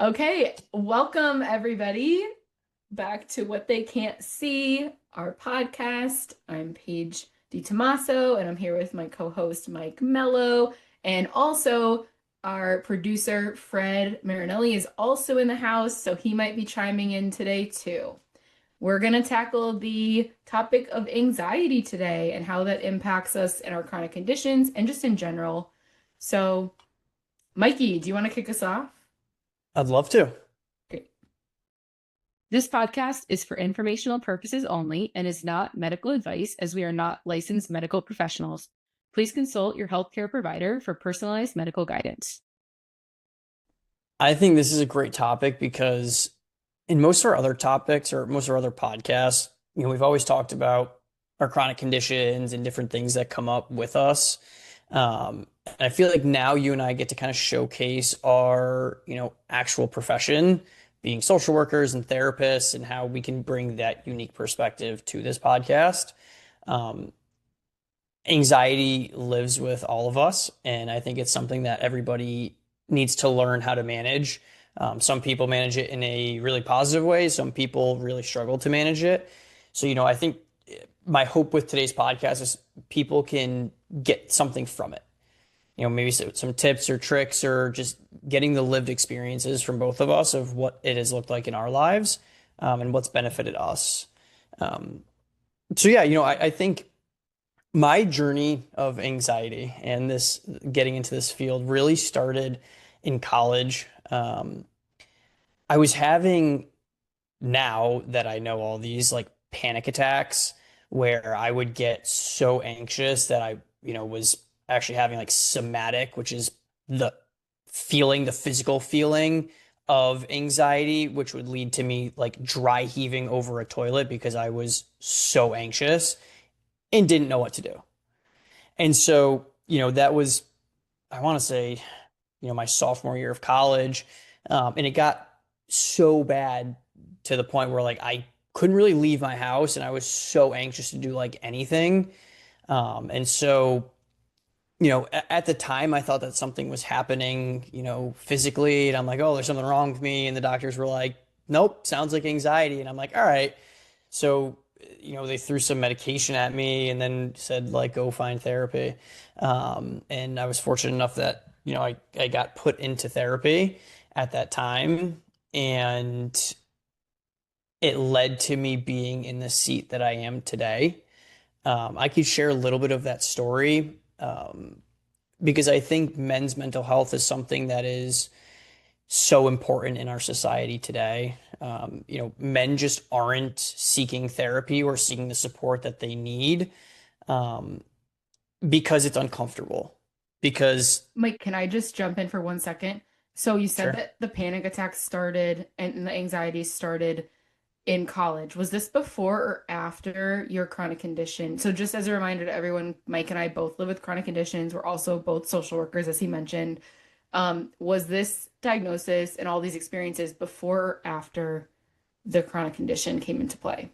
Okay, welcome everybody back to What They Can't See, our podcast. I'm Paige DiTommaso, and I'm here with my co-host Mike Mello, and also our producer Fred Marinelli is also in the house, so he might be chiming in today too. We're going to tackle the topic of anxiety today and how that impacts us in our chronic conditions and just in general. So, Mikey, do you want to kick us off? I'd love to. Great. This podcast is for informational purposes only and is not medical advice, as we are not licensed medical professionals. Please consult your healthcare provider for personalized medical guidance. I think this is a great topic because in most of our other topics or most of our other podcasts, we've always talked about our chronic conditions and different things that come up with us. And I feel like now you and I get to kind of showcase our, actual profession, being social workers and therapists, and how we can bring that unique perspective to this podcast. Um, Anxiety lives with all of us, and I think it's something that everybody needs to learn how to manage. Some people manage it in a really positive way. Some people really struggle to manage it. So, I think my hope with today's podcast is people can get something from it. Maybe some tips or tricks or just getting the lived experiences from both of us of what it has looked like in our lives, and what's benefited us. So yeah, I think my journey of anxiety and this getting into this field really started in college. I was having, now that I know all these, like, panic attacks where I would get so anxious that I, was actually having like somatic, which is the physical feeling of anxiety, which would lead to me like dry heaving over a toilet because I was so anxious and didn't know what to do. And so, that was, I want to say, my sophomore year of college. And it got so bad to the point where like I couldn't really leave my house and I was so anxious to do like anything. And so, at the time I thought that something was happening, physically. And I'm like, oh, there's something wrong with me. And the doctors were like, nope, sounds like anxiety. And I'm like, all right. So, they threw some medication at me and then said, like, go find therapy. And I was fortunate enough that, I got put into therapy at that time. And it led to me being in the seat that I am today. I could share a little bit of that story, because I think men's mental health is something that is so important in our society today. Men just aren't seeking therapy or seeking the support that they need, um, because it's uncomfortable. Because, Mike, can I just jump in for 1 second? So you said sure. that the panic attacks started and the anxiety started in college. Was this before or after your chronic condition? So just as a reminder to everyone, Mike and I both live with chronic conditions. We're also both social workers, as he mentioned. Was this diagnosis and all these experiences before or after the chronic condition came into play?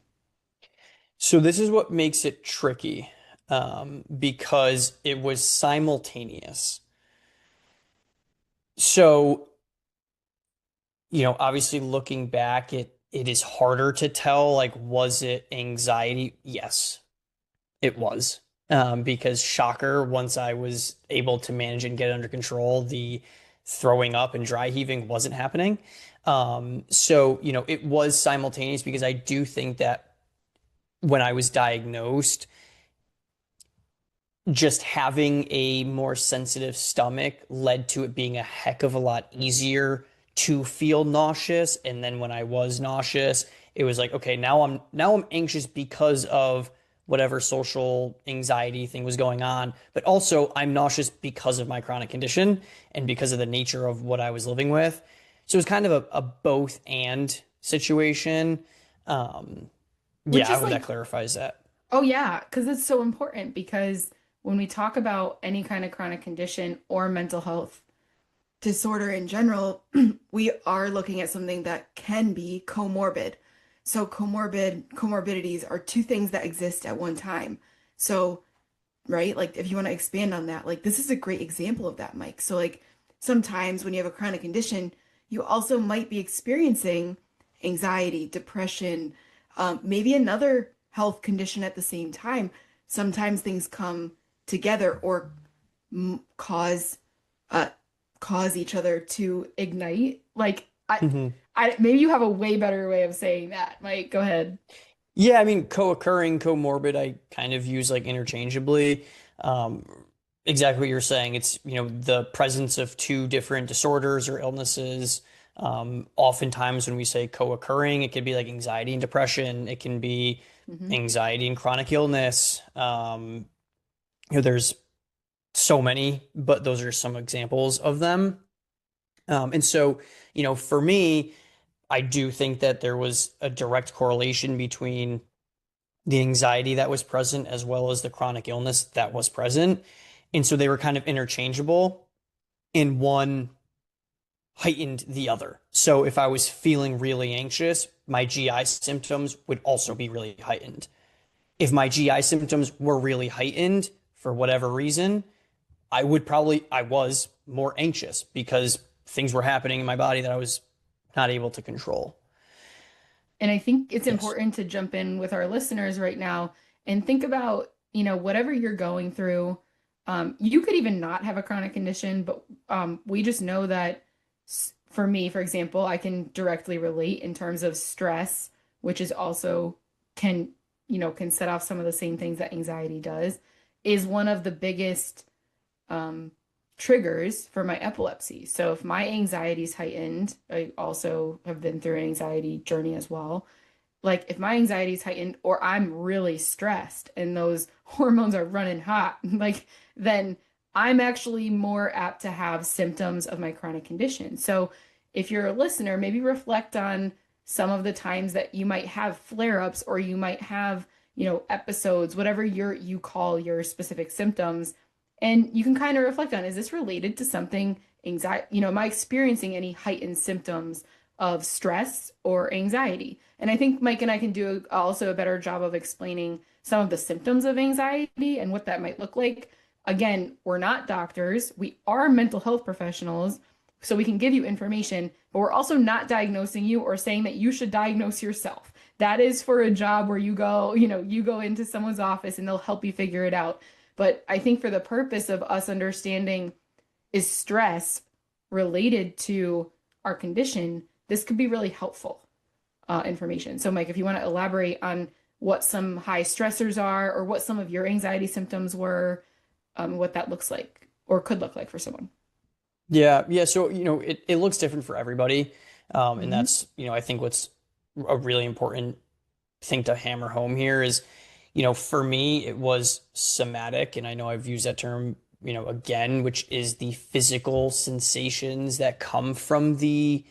So this is what makes it tricky, because it was simultaneous. So, obviously looking back, it is harder to tell, like, was it anxiety? Yes, it was. Because shocker, once I was able to manage and get under control, the throwing up and dry heaving wasn't happening. So, it was simultaneous because I do think that when I was diagnosed, just having a more sensitive stomach led to it being a heck of a lot easier to feel nauseous. And then when I was nauseous, it was like, okay, now I'm anxious because of whatever social anxiety thing was going on, but also I'm nauseous because of my chronic condition and because of the nature of what I was living with. So it was kind of a both and situation. Um, yeah, Which I is hope that like, clarifies that. oh yeah, because it's so important because when we talk about any kind of chronic condition or mental health disorder in general, we are looking at something that can be comorbid. So comorbidities are two things that exist at one time. So, right, like if you want to expand on that, like this is a great example of that, Mike. So like sometimes when you have a chronic condition, you also might be experiencing anxiety, depression, maybe another health condition at the same time. Sometimes things come together or cause uh cause each other to ignite. Like Mhm. I maybe you have a way better way of saying that. Mike, go ahead. Yeah, I mean, co-occurring, comorbid, I kind of use like interchangeably. Um, exactly what you're saying. It's, the presence of two different disorders or illnesses. Oftentimes when we say co-occurring, it could be like anxiety and depression. It can be Hmm. anxiety and chronic illness. There's so many, but those are some examples of them. And so, for me, I do think that there was a direct correlation between the anxiety that was present as well as the chronic illness that was present. And so they were kind of interchangeable, and one heightened the other. So if I was feeling really anxious, my GI symptoms would also be really heightened. If my GI symptoms were really heightened for whatever reason, I was more anxious because things were happening in my body that I was not able to control. And I think it's Yes. important to jump in with our listeners right now and think about, whatever you're going through. You could even not have a chronic condition, but we just know that for me, for example, I can directly relate in terms of stress, which is also can, can set off some of the same things that anxiety does, is one of the biggest um, triggers for my epilepsy. So if my anxiety is heightened, I also have been through an anxiety journey as well. Like if my anxiety is heightened or I'm really stressed and those hormones are running hot, like then I'm actually more apt to have symptoms of my chronic condition. So if you're a listener, maybe reflect on some of the times that you might have flare-ups or you might have, episodes, whatever you call your specific symptoms. And you can kind of reflect on, is this related to something anxiety, am I experiencing any heightened symptoms of stress or anxiety? And I think Mike and I can do also a better job of explaining some of the symptoms of anxiety and what that might look like. Again, we're not doctors, we are mental health professionals, so we can give you information, but we're also not diagnosing you or saying that you should diagnose yourself. That is for a job where you go into someone's office and they'll help you figure it out. But I think for the purpose of us understanding, is stress related to our condition, this could be really helpful information. So, Mike, if you want to elaborate on what some high stressors are or what some of your anxiety symptoms were, what that looks like or could look like for someone. Yeah, yeah. So, it looks different for everybody. And Hmm. that's, I think what's a really important thing to hammer home here is, for me, it was somatic. And I know I've used that term, again, which is the physical sensations that come from the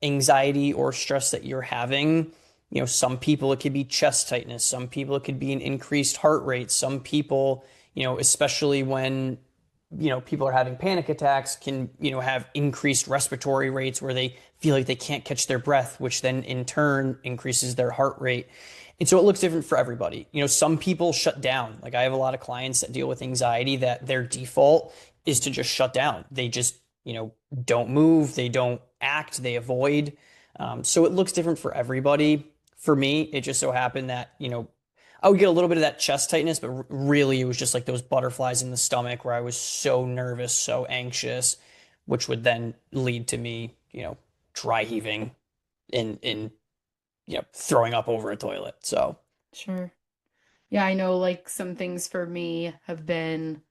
anxiety or stress that you're having. Some people it could be chest tightness, some people it could be an increased heart rate, some people, especially when people are having panic attacks can, have increased respiratory rates where they feel like they can't catch their breath, which then in turn increases their heart rate. And so it looks different for everybody. Some people shut down. Like I have a lot of clients that deal with anxiety that their default is to just shut down. They just, don't move, they don't act, they avoid. So it looks different for everybody. For me, it just so happened that, I would get a little bit of that chest tightness, but really it was just like those butterflies in the stomach where I was so nervous, so anxious, which would then lead to me, dry heaving and throwing up over a toilet. So, Sure. Yeah, I know like some things for me have been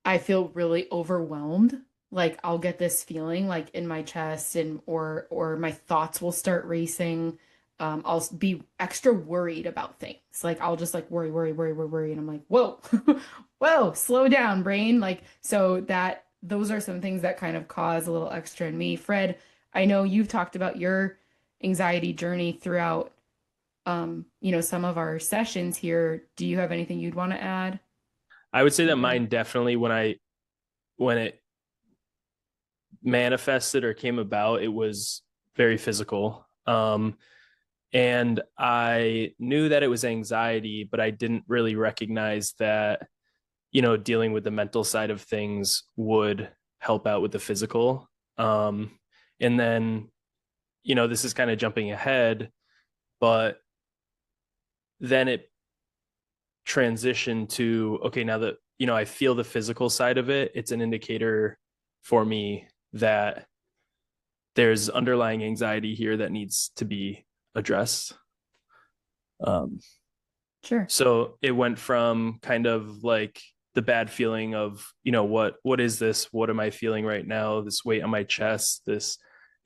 I feel really overwhelmed. Like I'll get this feeling like in my chest and or my thoughts will start racing. I'll be extra worried about things. Like I'll just like worry, worry, worry, worry, worry, and I'm like, whoa, whoa, slow down, brain. Like so that those are some things that kind of cause a little extra in me. Fred, I know you've talked about your anxiety journey throughout some of our sessions here. Do you have anything you'd want to add? I would say that mine definitely when it manifested or came about, it was very physical. And I knew that it was anxiety, but I didn't really recognize that, dealing with the mental side of things would help out with the physical. And then, this is kind of jumping ahead, but then it transitioned to, okay, now that, I feel the physical side of it, it's an indicator for me that there's underlying anxiety here that needs to be addressed. Sure. So it went from kind of like the bad feeling of, what is this? What am I feeling right now? This weight on my chest, this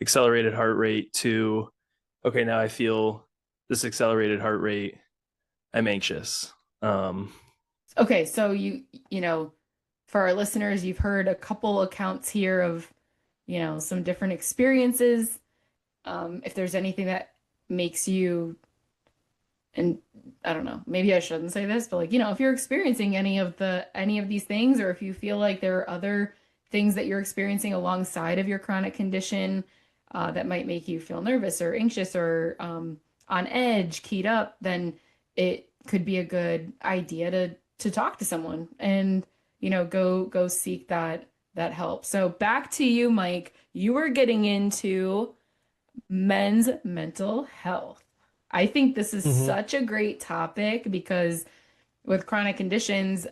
accelerated heart rate, to, okay, now I feel this accelerated heart rate. I'm anxious. Okay, so for our listeners, you've heard a couple accounts here of, some different experiences. If there's anything that makes you, and I don't know, maybe I shouldn't say this, but like, if you're experiencing any of these things, or if you feel like there are other things that you're experiencing alongside of your chronic condition, that might make you feel nervous or anxious or on edge, keyed up, then it could be a good idea to talk to someone and go seek that help. So back to you, Mike. You were getting into men's mental health. I think this is such a great topic because with chronic conditions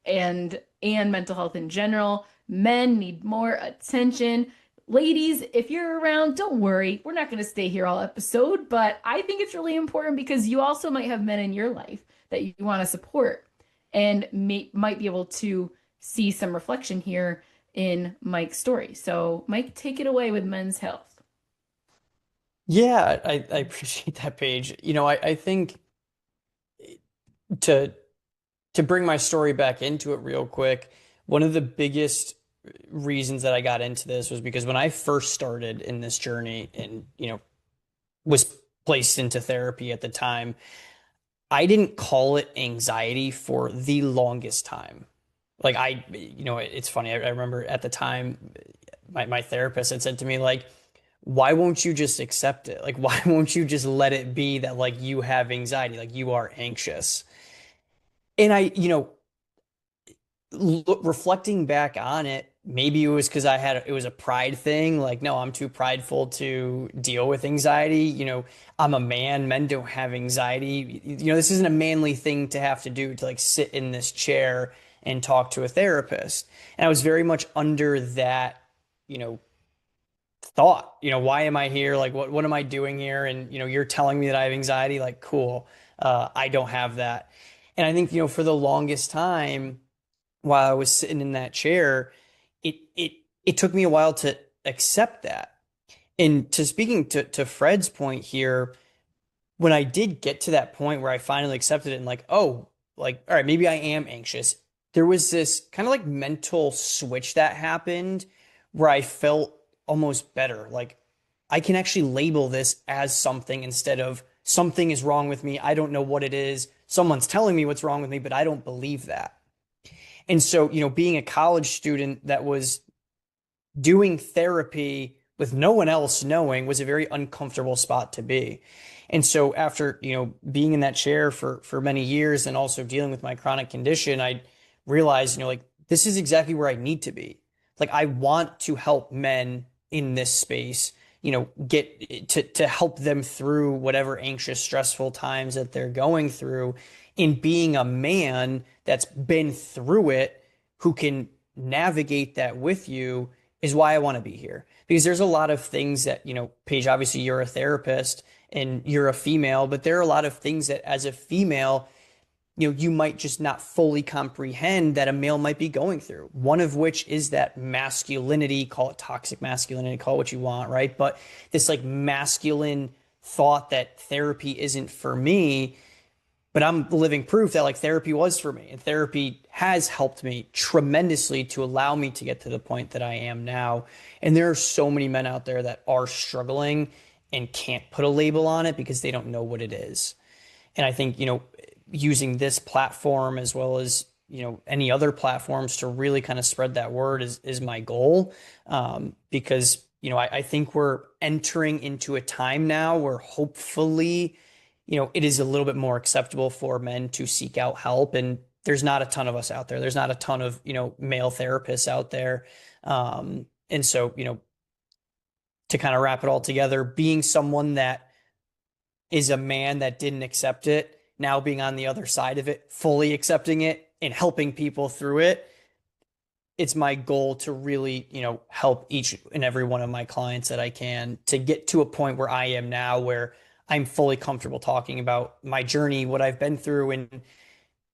and mental health in general, men need more attention. Ladies, if you're around, don't worry. We're not going to stay here all episode, but I think it's really important because you also might have men in your life that you want to support and might be able to see some reflection here in Mike's story. So, Mike, take it away with men's health. Yeah, I appreciate that, Paige. I think to bring my story back into it real quick, one of the biggest reasons that I got into this was because when I first started in this journey and, was placed into therapy at the time, I didn't call it anxiety for the longest time. Like it's funny. I remember at the time, my therapist had said to me, like, why won't you just accept it? Like, why won't you just let it be that like you have anxiety, like you are anxious? And reflecting back on it, maybe it was because it was a pride thing. Like, no, I'm too prideful to deal with anxiety. I'm a man. Men don't have anxiety. This isn't a manly thing to have to do, to like sit in this chair and talk to a therapist. And I was very much under that, thought, why am I here? Like, what am I doing here? And, you're telling me that I have anxiety. Like, cool. I don't have that. And I think, for the longest time, while I was sitting in that chair, it took me a while to accept that. And speaking to Fred's point here, when I did get to that point where I finally accepted it and like, oh, like, all right, maybe I am anxious, there was this kind of like mental switch that happened where I felt almost better. Like, I can actually label this as something instead of something is wrong with me. I don't know what it is. Someone's telling me what's wrong with me, but I don't believe that. And so, being a college student that was doing therapy with no one else knowing was a very uncomfortable spot to be. And so after, being in that chair for many years and also dealing with my chronic condition, I realized, like, this is exactly where I need to be. Like, I want to help men in this space, get to help them through whatever anxious, stressful times that they're going through. In being a man that's been through it, who can navigate that with you, is why I want to be here. Because there's a lot of things that, Paige, obviously you're a therapist and you're a female, but there are a lot of things that as a female, you might just not fully comprehend that a male might be going through. One of which is that masculinity, call it toxic masculinity, call it what you want, right? But this like masculine thought that therapy isn't for me. But I'm living proof that like therapy was for me, and therapy has helped me tremendously to allow me to get to the point that I am now. And there are so many men out there that are struggling and can't put a label on it because they don't know what it is. And I think, using this platform as well as, any other platforms to really kind of spread that word is my goal. Because, I think we're entering into a time now where hopefully, it is a little bit more acceptable for men to seek out help. And there's not a ton of us out there. There's not a ton of, male therapists out there. And so, to kind of wrap it all together, being someone that is a man that didn't accept it, now being on the other side of it, fully accepting it and helping people through it. It's my goal to really, help each and every one of my clients that I can to get to a point where I am now, where I'm fully comfortable talking about my journey, what I've been through. And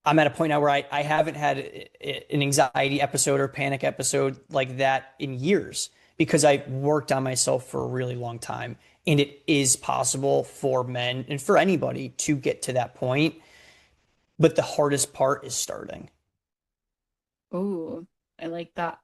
I'm at a point now where I haven't had an anxiety episode or panic episode like that in years because I worked on myself for a really long time. And it is possible for men and for anybody to get to that point. But the hardest part is starting. Ooh, I like that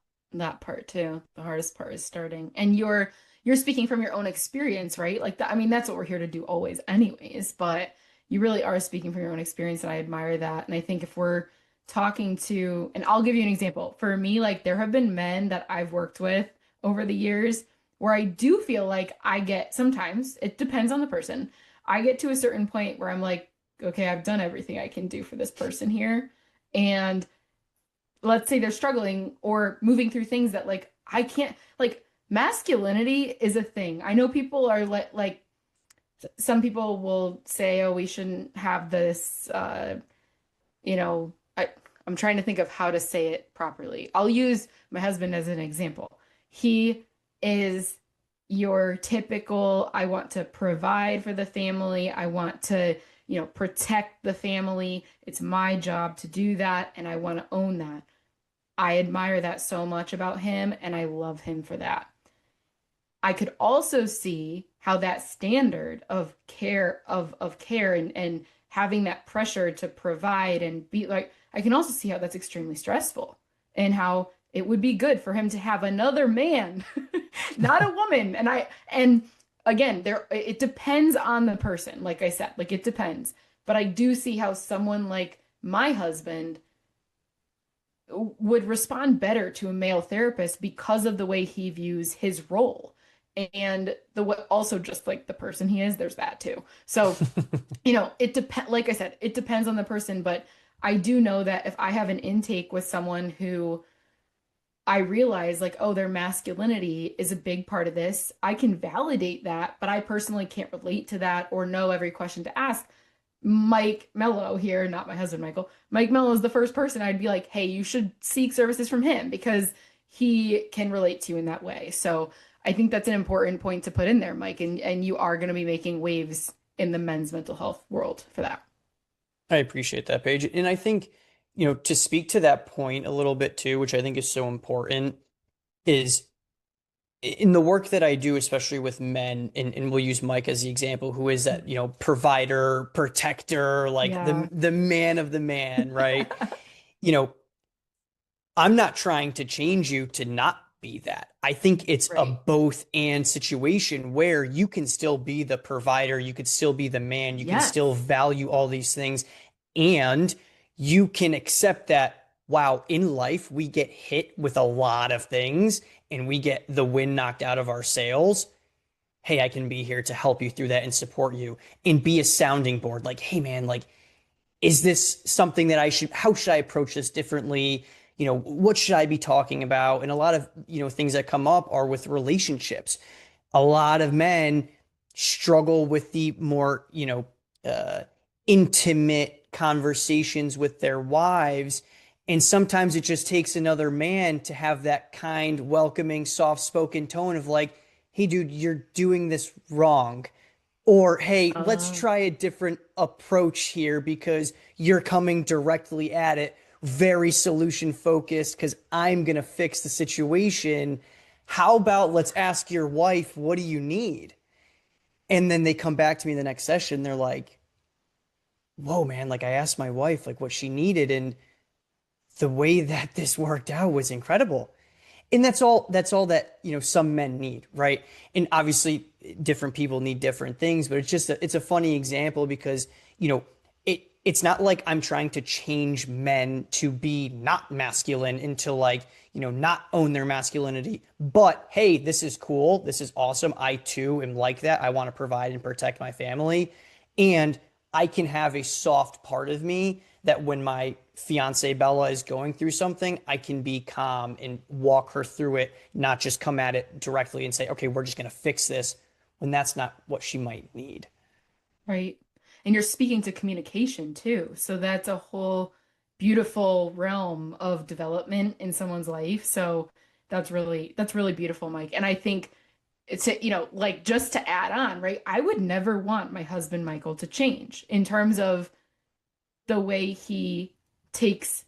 part too. The hardest part is starting. And you're speaking from your own experience, right? Like that, I mean, that's what we're here to do always anyways, but you really are speaking from your own experience and I admire that. And I think if we're talking to, and I'll give you an example. For me, like there have been men that I've worked with over the years where I do feel like I get sometimes, it depends on the person. I get to a certain point where I'm like, okay, I've done everything I can do for this person here. And let's say they're struggling or moving through things that like I can't, like masculinity is a thing. I know people are like some people will say, oh, we shouldn't have this you know, I'm trying to think of how to say it properly. I'll use my husband as an example. He is your typical, I want to provide for the family. I want to, protect the family. It's my job to do that, and I want to own that. I admire that so much about him, and I love him for that. I could also see how that standard of care and having that pressure to provide and be like, I can also see how that's extremely stressful and how it would be good for him to have another man, not a woman. And again, it depends on the person. Like I said, like it depends. But I do see how someone like my husband would respond better to a male therapist because of the way he views his role and the way also just like the person he is, there's that too. So, it depends, like I said, it depends on the person, but I do know that if I have an intake with someone who I realize like, oh, their masculinity is a big part of this, I can validate that, but I personally can't relate to that or know every question to ask. Mike Mello here, not my husband, Michael. Mike Mello is the first person I'd be like, hey, you should seek services from him because he can relate to you in that way. So I think that's an important point to put in there, Mike. And you are going to be making waves in the men's mental health world for that. I appreciate that, Paige. And I think, to speak to that point a little bit too, which I think is so important, is in the work that I do, especially with men, and we'll use Mike as the example, who is that, provider, protector, like Yeah. the man of the man, right? you know, I'm not trying to change you to not be that. I think it's a Right. both and situation where you can still be the provider, you could still be the man, you can still Yes. value all these things, and you can accept that, wow, in life we get hit with a lot of things and we get the wind knocked out of our sails. Hey, I can be here to help you through that and support you and be a sounding board. Like, hey man, like, is this something that how should I approach this differently? What should I be talking about? And a lot of, things that come up are with relationships. A lot of men struggle with the more, intimate conversations with their wives. And sometimes it just takes another man to have that kind, welcoming, soft spoken tone of like, hey, dude, you're doing this wrong. Or, hey, let's Uh, try a different approach here because you're coming directly at it, very solution focused, because I'm going to fix the situation. How about let's ask your wife, what do you need? And then they come back to me the next session. They're like, whoa, man, like I asked my wife, like what she needed. And the way that this worked out was incredible. And that's all that, some men need, right? And obviously different people need different things, but it's a funny example because, it's not like I'm trying to change men to be not masculine and to like, not own their masculinity. But hey, this is cool. This is awesome. I too am like that. I want to provide and protect my family. And I can have a soft part of me that when my fiance Bella is going through something, I can be calm and walk her through it, not just come at it directly and say, okay, we're just going to fix this when that's not what she might need. Right. And you're speaking to communication too. So that's a whole beautiful realm of development in someone's life. So that's really beautiful, Mike. And I think it's, like just to add on, right? I would never want my husband Michael to change in terms of the way he takes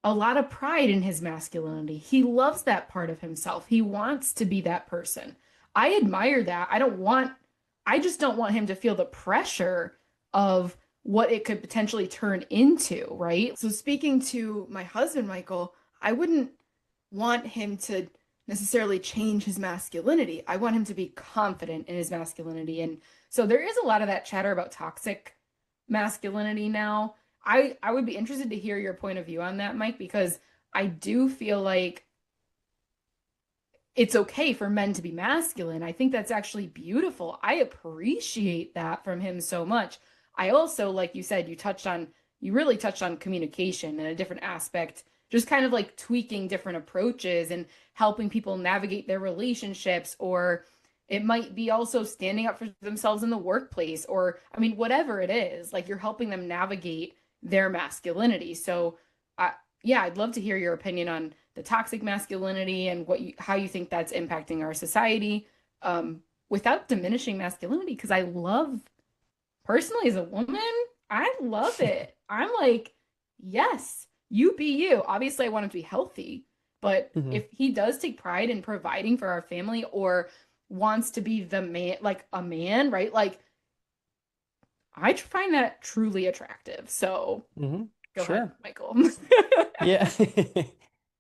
a lot of pride in his masculinity. He loves that part of himself. He wants to be that person. I admire that. I just don't want him to feel the pressure of what it could potentially turn into, right? So speaking to my husband, Michael, I wouldn't want him to necessarily change his masculinity. I want him to be confident in his masculinity. And so there is a lot of that chatter about toxic masculinity now. I would be interested to hear your point of view on that, Mike, because I do feel like it's okay for men to be masculine. I think that's actually beautiful. I appreciate that from him so much. I also, like you said, you really touched on communication and a different aspect, just kind of like tweaking different approaches and helping people navigate their relationships, or it might be also standing up for themselves in the workplace, or I mean, whatever it is, like you're helping them navigate their masculinity. So, yeah, I'd love to hear your opinion on the toxic masculinity and how you think that's impacting our society, without diminishing masculinity. Because I love, personally, as a woman, I love it. I'm like, yes, you be you. Obviously, I want him to be healthy, but Mhm. if he does take pride in providing for our family or wants to be the man, like a man, right? Like, I find that truly attractive. So Mhm. go ahead, Sure. Michael. Yeah.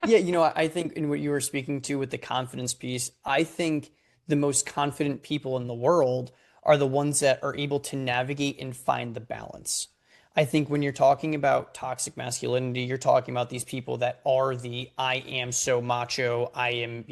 Yeah, I think in what you were speaking to with the confidence piece, I think the most confident people in the world are the ones that are able to navigate and find the balance. I think when you're talking about toxic masculinity, you're talking about these people that are the I am so macho, I am,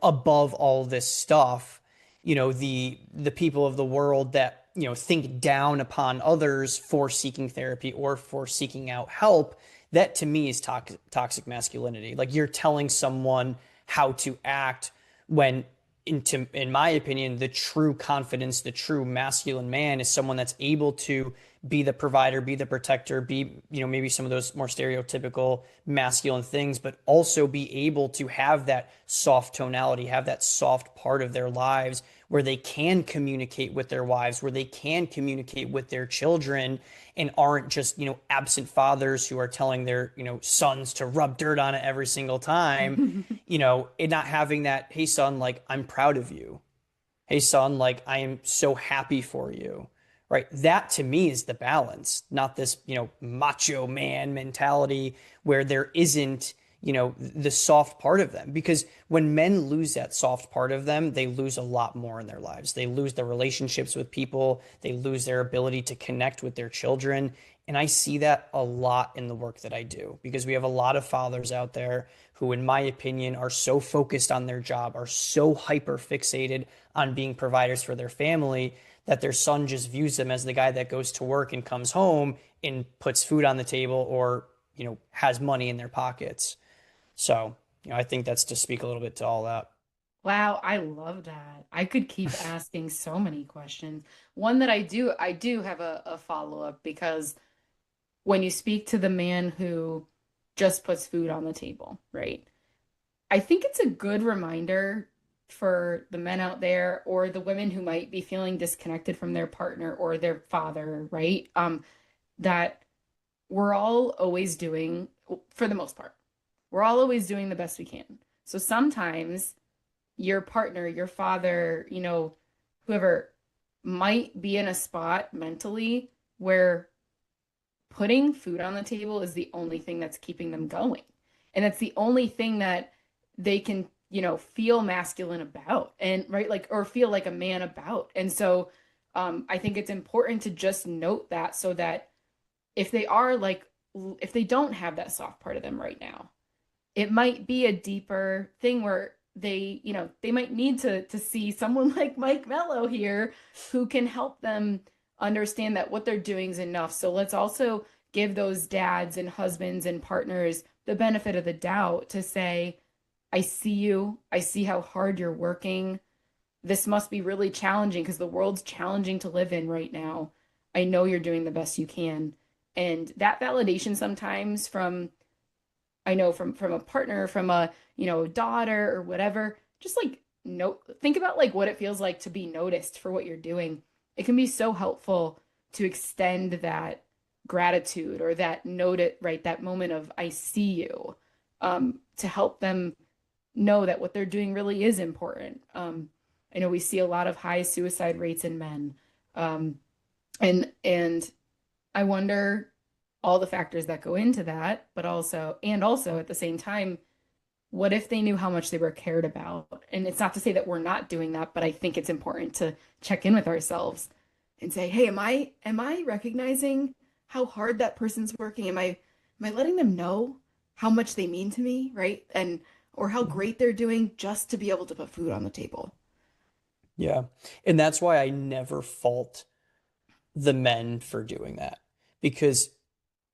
above all this stuff, the people of the world that, think down upon others for seeking therapy or for seeking out help. That to me is toxic masculinity. Like you're telling someone how to act when, in my opinion, the true confidence, the true masculine man is someone that's able to be the provider, be the protector, be, maybe some of those more stereotypical masculine things, but also be able to have that soft tonality, have that soft part of their lives where they can communicate with their wives, where they can communicate with their children and aren't just, absent fathers who are telling their, sons to rub dirt on it every single time, and not having that, hey son, like I'm proud of you. Hey son, like I am so happy for you. Right? That to me is the balance, not this, macho man mentality where there isn't, the soft part of them. Because when men lose that soft part of them, they lose a lot more in their lives. They lose their relationships with people, they lose their ability to connect with their children. And I see that a lot in the work that I do because we have a lot of fathers out there who, in my opinion, are so focused on their job, are so hyper fixated on being providers for their family that their son just views them as the guy that goes to work and comes home and puts food on the table or, has money in their pockets. So, I think that's to speak a little bit to all that. Wow, I love that. I could keep asking so many questions. One that I do have a follow-up because when you speak to the man who just puts food on the table, right? I think it's a good reminder for the men out there or the women who might be feeling disconnected from their partner or their father, right? That we're all always doing, for the most part, we're all always doing the best we can. So sometimes your partner, your father, whoever might be in a spot mentally where putting food on the table is the only thing that's keeping them going. And that's the only thing that they can, feel masculine about and right, like, or feel like a man about. And so I think it's important to just note that so that if they are like, if they don't have that soft part of them right now, it might be a deeper thing where they might need to see someone like Mike Mello here who can help them understand that what they're doing is enough. So let's also give those dads and husbands and partners the benefit of the doubt to say, I see you. I see how hard you're working. This must be really challenging because the world's challenging to live in right now. I know you're doing the best you can. And that validation sometimes from, I know from a partner, from a, daughter or whatever, just like no, think about like what it feels like to be noticed for what you're doing. It can be so helpful to extend that gratitude or that note it, right, that moment of I see you, to help them know that what they're doing really is important. I know we see a lot of high suicide rates in men. Um, and I wonder all the factors that go into that, but also at the same time, what if they knew how much they were cared about? And it's not to say that we're not doing that, but I think it's important to check in with ourselves and say, hey, am I recognizing how hard that person's working? Am I letting them know how much they mean to me, right? And or how great they're doing just to be able to put food on the table. Yeah. And that's why I never fault the men for doing that. Because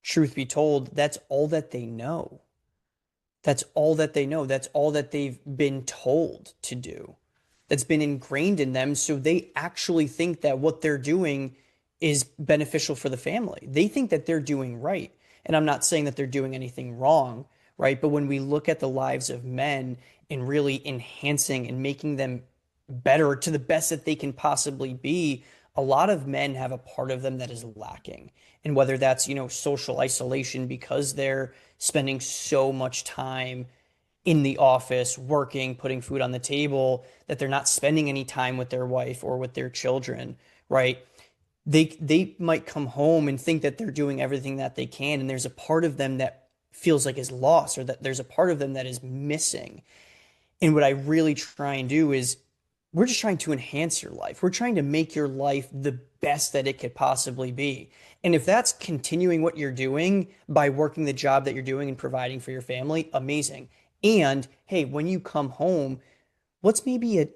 truth be told, that's all that they know. That's all that they know. That's all that they've been told to do. That's been ingrained in them. So they actually think that what they're doing is beneficial for the family. They think that they're doing right. And I'm not saying that they're doing anything wrong, right? But when we look at the lives of men and really enhancing and making them better to the best that they can possibly be, a lot of men have a part of them that is lacking. And whether that's, social isolation because they're spending so much time in the office, working, putting food on the table, that they're not spending any time with their wife or with their children, right? They might come home and think that they're doing everything that they can, and there's a part of them that feels like is lost, or that there's a part of them that is missing. And what I really try and do is we're just trying to enhance your life. We're trying to make your life the best that it could possibly be. And if that's continuing what you're doing by working the job that you're doing and providing for your family, amazing. And hey, when you come home, what's maybe a,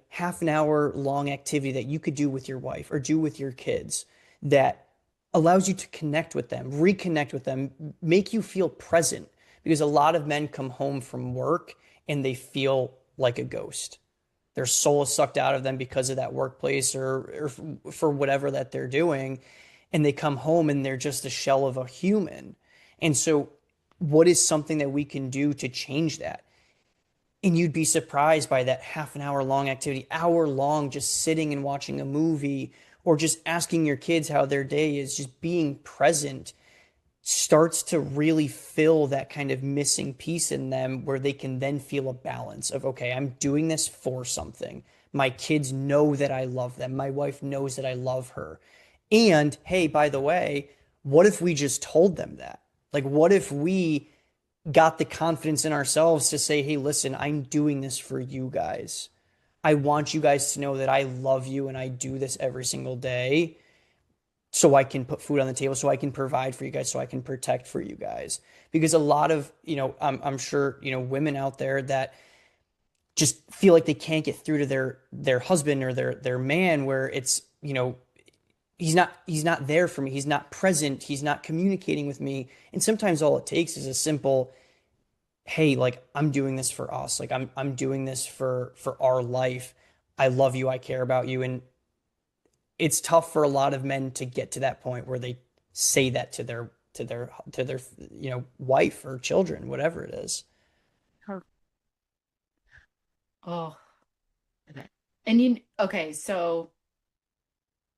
half an hour long activity that you could do with your wife or do with your kids that allows you to connect with them, reconnect with them, make you feel present? Because a lot of men come home from work and they feel like a ghost. Their soul is sucked out of them because of that workplace or for whatever that they're doing. And they come home and they're just a shell of a human. And so, what is something that we can do to change that? And you'd be surprised by that half an hour long activity, hour long, just sitting and watching a movie or just asking your kids how their day is, just being present starts to really fill that kind of missing piece in them where they can then feel a balance of, okay, I'm doing this for something. My kids know that I love them. My wife knows that I love her. And hey, by the way, what if we just told them that? Like, what if we got the confidence in ourselves to say, hey, listen, I'm doing this for you guys. I want you guys to know that I love you and I do this every single day so I can put food on the table, so I can provide for you guys, so I can protect for you guys. Because a lot of, I'm sure, women out there that just feel like they can't get through to their husband or their man, where it's, he's not there for me. He's not present. He's not communicating with me. And sometimes all it takes is a simple, hey, like, I'm doing this for us. Like, I'm doing this for our life. I love you. I care about you. And it's tough for a lot of men to get to that point where they say that to their wife or children, whatever it is. Oh, and okay, so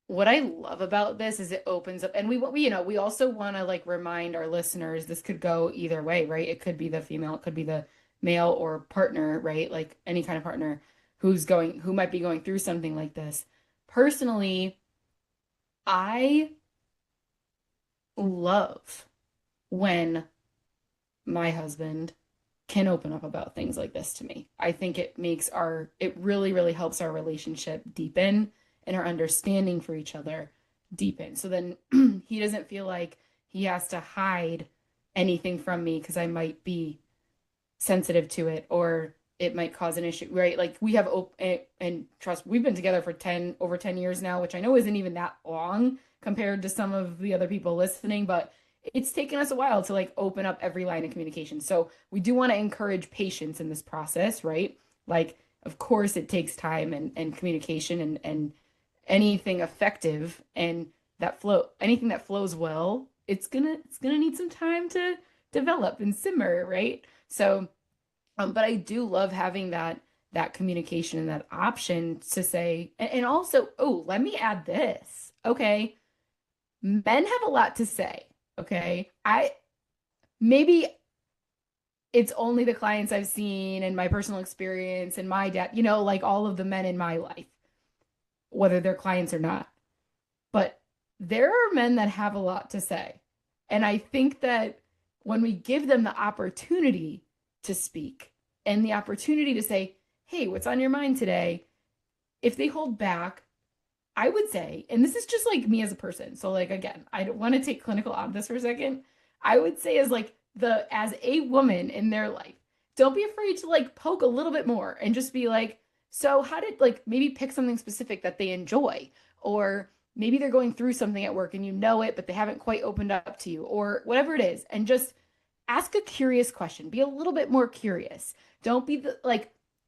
what I love about this is it opens up, and we also want to like remind our listeners this could go either way, right? It could be the female, it could be the male or partner, right? Like any kind of partner who might be going through something like this. Personally, I love when my husband can open up about things like this to me. I think it really, really helps our relationship deepen and our understanding for each other deepen. So then he doesn't feel like he has to hide anything from me because I might be sensitive to it or it might cause an issue, right? Like we have and trust, we've been together for over 10 years now, which I know isn't even that long compared to some of the other people listening, but it's taken us a while to like open up every line of communication. So we do want to encourage patience in this process, right? Like, of course, it takes time and communication and anything effective and anything that flows well, it's gonna need some time to develop and simmer, right? So, but I do love having that communication and that option to say, and also, oh, let me add this. Okay, men have a lot to say. Okay, maybe it's only the clients I've seen and my personal experience and my dad, like all of the men in my life, whether they're clients or not. But there are men that have a lot to say. And I think that when we give them the opportunity to speak and the opportunity to say, hey, what's on your mind today? If they hold back, I would say, and this is just like me as a person. So like, again, I don't want to take clinical out of this for a second. I would say as a woman in their life, don't be afraid to like poke a little bit more and just be like, so how did like maybe pick something specific that they enjoy, or maybe they're going through something at work and you know it, but they haven't quite opened up to you or whatever it is. And just ask a curious question. Be a little bit more curious. Don't be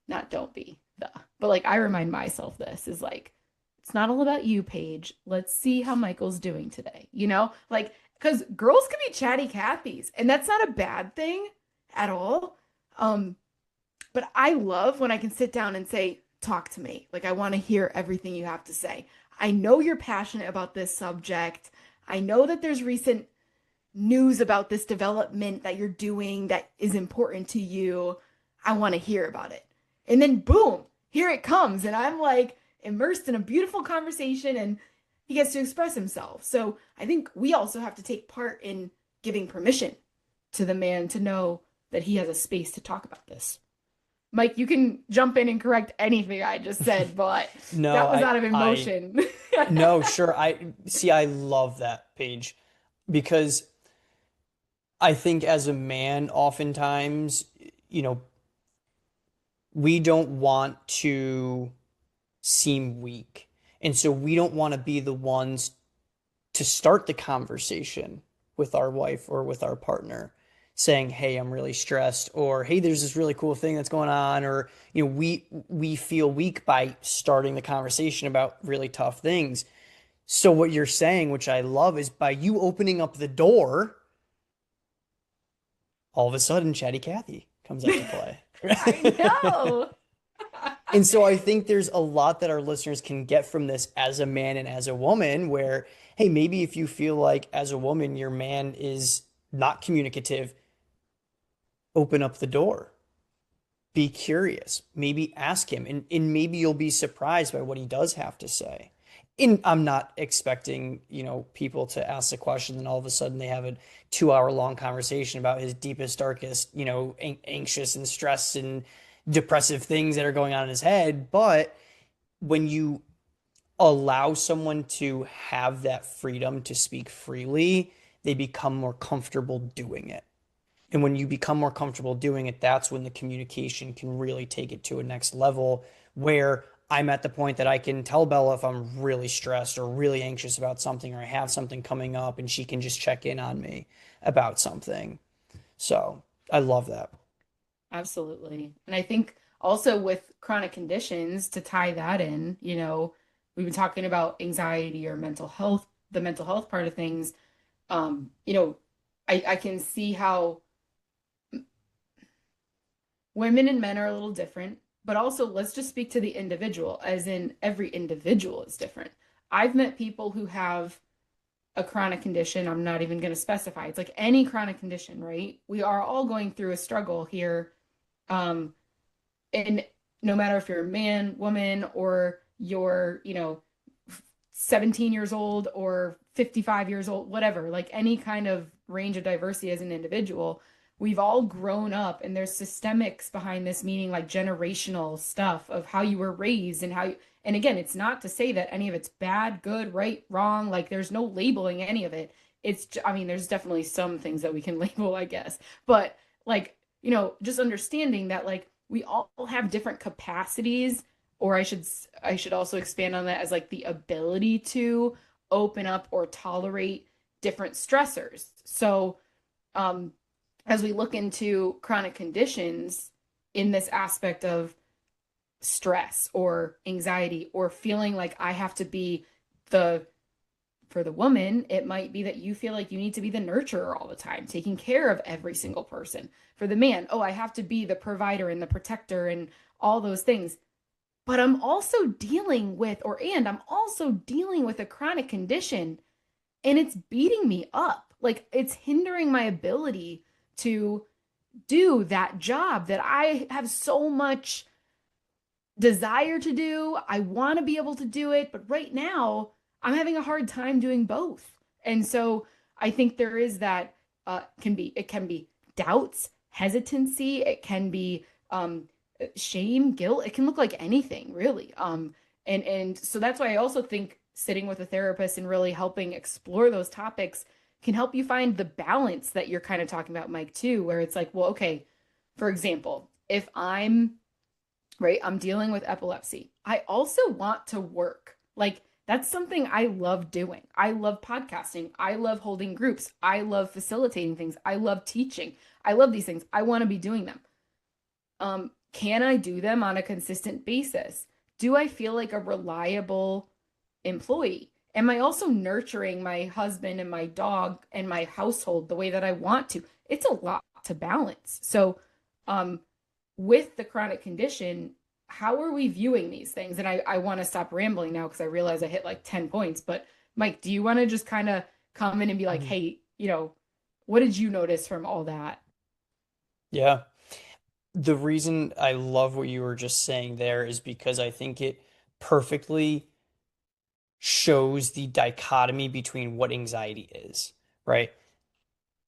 not don't be but like I remind myself this is like, it's not all about you, Paige. Let's see how Michael's doing today. Like, because girls can be chatty Cathys, and that's not a bad thing at all. But I love when I can sit down and say, talk to me. Like, I want to hear everything you have to say. I know you're passionate about this subject. I know that there's recent news about this development that you're doing that is important to you. I want to hear about it. And then boom, here it comes. And I'm like immersed in a beautiful conversation and he gets to express himself. So I think we also have to take part in giving permission to the man to know that he has a space to talk about this. Mike, you can jump in and correct anything I just said, but No, that was out of emotion. No, sure. I love that, Paige, because I think as a man, oftentimes, we don't want to seem weak. And so we don't want to be the ones to start the conversation with our wife or with our partner saying, hey, I'm really stressed, or hey, there's this really cool thing that's going on, or we feel weak by starting the conversation about really tough things. So what you're saying, which I love, is by you opening up the door, all of a sudden Chatty Cathy comes up to play. I know. And so I think there's a lot that our listeners can get from this as a man and as a woman, where, hey, maybe if you feel like as a woman your man is not communicative, open up the door. Be curious. Maybe ask him, and maybe you'll be surprised by what he does have to say. And I'm not expecting, people to ask a question and all of a sudden they have a 2-hour long conversation about his deepest, darkest, anxious and stressed and depressive things that are going on in his head. But when you allow someone to have that freedom to speak freely, they become more comfortable doing it. And when you become more comfortable doing it, that's when the communication can really take it to a next level, where I'm at the point that I can tell Bella if I'm really stressed or really anxious about something, or I have something coming up, and she can just check in on me about something. So I love that. Absolutely. And I think also with chronic conditions, to tie that in, we've been talking about anxiety or mental health, the mental health part of things. I can see how women and men are a little different, but also let's just speak to the individual, as in every individual is different. I've met people who have a chronic condition. I'm not even going to specify. It's like any chronic condition, right? We are all going through a struggle here. And no matter if you're a man, woman, or you're, 17 years old or 55 years old, whatever, like any kind of range of diversity as an individual, we've all grown up, and there's systemics behind this, meaning like generational stuff of how you were raised and and again, it's not to say that any of it's bad, good, right, wrong, like there's no labeling any of it. There's definitely some things that we can label, I guess, but like, just understanding that like we all have different capacities, or I should also expand on that as like the ability to open up or tolerate different stressors. So, um, as we look into chronic conditions in this aspect of stress or anxiety or feeling like I have to be the for the woman, it might be that you feel like you need to be the nurturer all the time, taking care of every single person. For the man, oh, I have to be the provider and the protector and all those things. But I'm also dealing with a chronic condition and it's beating me up. Like it's hindering my ability to do that job that I have so much desire to do. I want to be able to do it, but right now I'm having a hard time doing both. And so I think there is that it can be doubts, hesitancy, it can be shame, guilt. It can look like anything, really. And so that's why I also think sitting with a therapist and really helping explore those topics can help you find the balance that you're kind of talking about, Mike, too, where it's like, well, okay, for example, if I'm dealing with epilepsy. I also want to work. Like, that's something I love doing. I love podcasting. I love holding groups. I love facilitating things. I love teaching. I love these things. I want to be doing them. Can I do them on a consistent basis? Do I feel like a reliable employee? Am I also nurturing my husband and my dog and my household the way that I want to? It's a lot to balance. So, with the chronic condition, how are we viewing these things? And I want to stop rambling now because I realize I hit like 10 points. But Mike, do you want to just kind of come in and be like, hey, what did you notice from all that? Yeah. The reason I love what you were just saying there is because I think it perfectly shows the dichotomy between what anxiety is, right?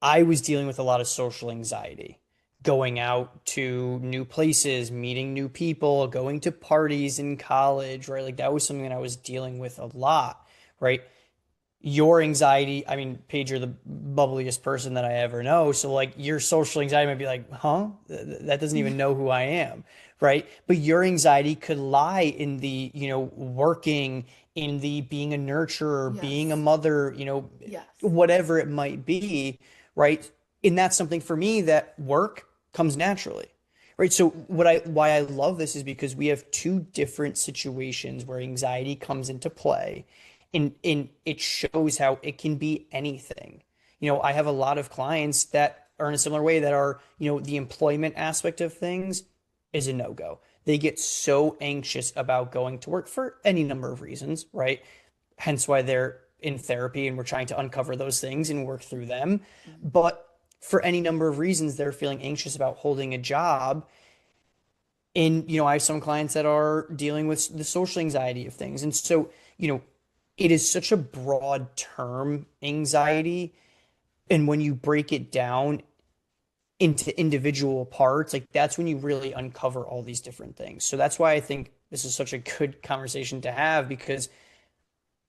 I was dealing with a lot of social anxiety, going out to new places, meeting new people, going to parties in college, right? Like that was something that I was dealing with a lot, right? Your anxiety, I mean, Paige, you're the bubbliest person that I ever know. So, like, your social anxiety might be like, huh? That doesn't even know who I am, right? But your anxiety could lie in the, working, in the being a nurturer, being a Yes. mother, Yes. whatever it might be, right? And that's something for me that work comes naturally. Right. So why I love this is because we have two different situations where anxiety comes into play and it shows how it can be anything. I have a lot of clients that are in a similar way that are, the employment aspect of things is a no-go. They get so anxious about going to work for any number of reasons, right? Hence why they're in therapy and we're trying to uncover those things and work through them. But for any number of reasons, they're feeling anxious about holding a job. And, I have some clients that are dealing with the social anxiety of things. And so, it is such a broad term, anxiety. And when you break it down into individual parts, like that's when you really uncover all these different things. So that's why I think this is such a good conversation to have because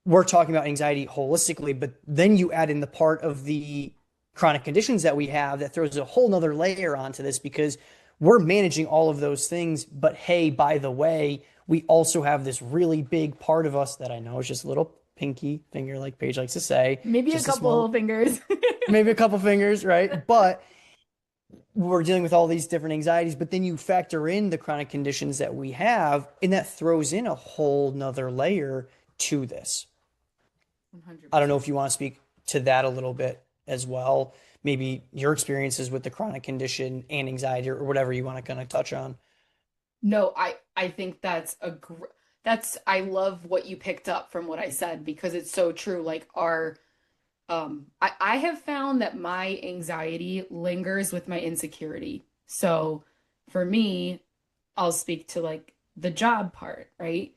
we're talking about anxiety holistically, but then you add in the part of the chronic conditions that we have that throws a whole nother layer onto this because we're managing all of those things. But hey, by the way, we also have this really big part of us that I know is just a little pinky finger, like Paige likes to say. Maybe a Just couple of fingers. maybe a couple fingers, right? But we're dealing with all these different anxieties, but then you factor in the chronic conditions that we have, and that throws in a whole nother layer to this. 100%. I don't know if you want to speak to that a little bit as well. Maybe your experiences with the chronic condition and anxiety or whatever you want to kind of touch on. No, I think I love what you picked up from what I said because it's so true. Like I have found that my anxiety lingers with my insecurity. So for me, I'll speak to like the job part, right?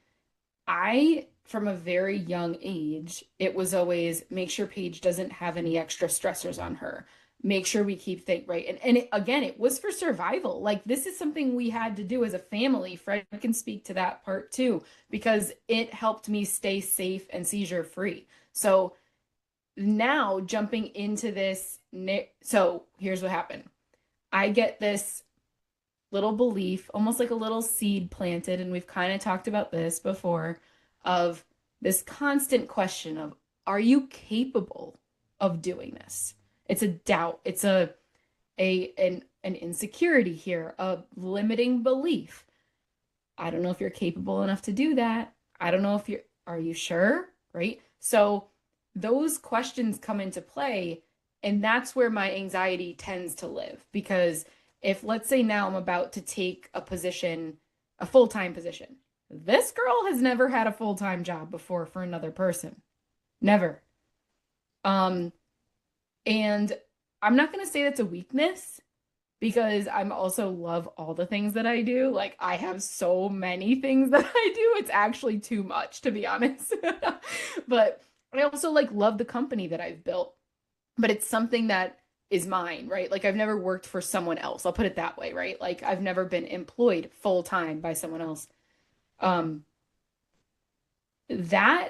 From a very young age, it was always make sure Paige doesn't have any extra stressors on her. Make sure we keep things right. Again, it was for survival. Like this is something we had to do as a family. Fred can speak to that part too, because it helped me stay safe and seizure free. So now jumping into this, so here's what happened. I get this little belief, almost like a little seed planted, and we've kind of talked about this before, of this constant question of, are you capable of doing this? It's a doubt. It's an insecurity here, a limiting belief. I don't know if you're capable enough to do that. I don't know if are you sure? Right? So those questions come into play, and that's where my anxiety tends to live. Because if, let's say now I'm about to take a position, a full-time position, this girl has never had a full-time job before for another person. Never. And I'm not going to say that's a weakness, because I'm also love all the things that I do. Like, I have so many things that I do. It's actually too much, to be honest. But I also like love the company that I've built. But it's something that is mine, right? Like, I've never worked for someone else. I'll put it that way, right? Like, I've never been employed full time by someone else. That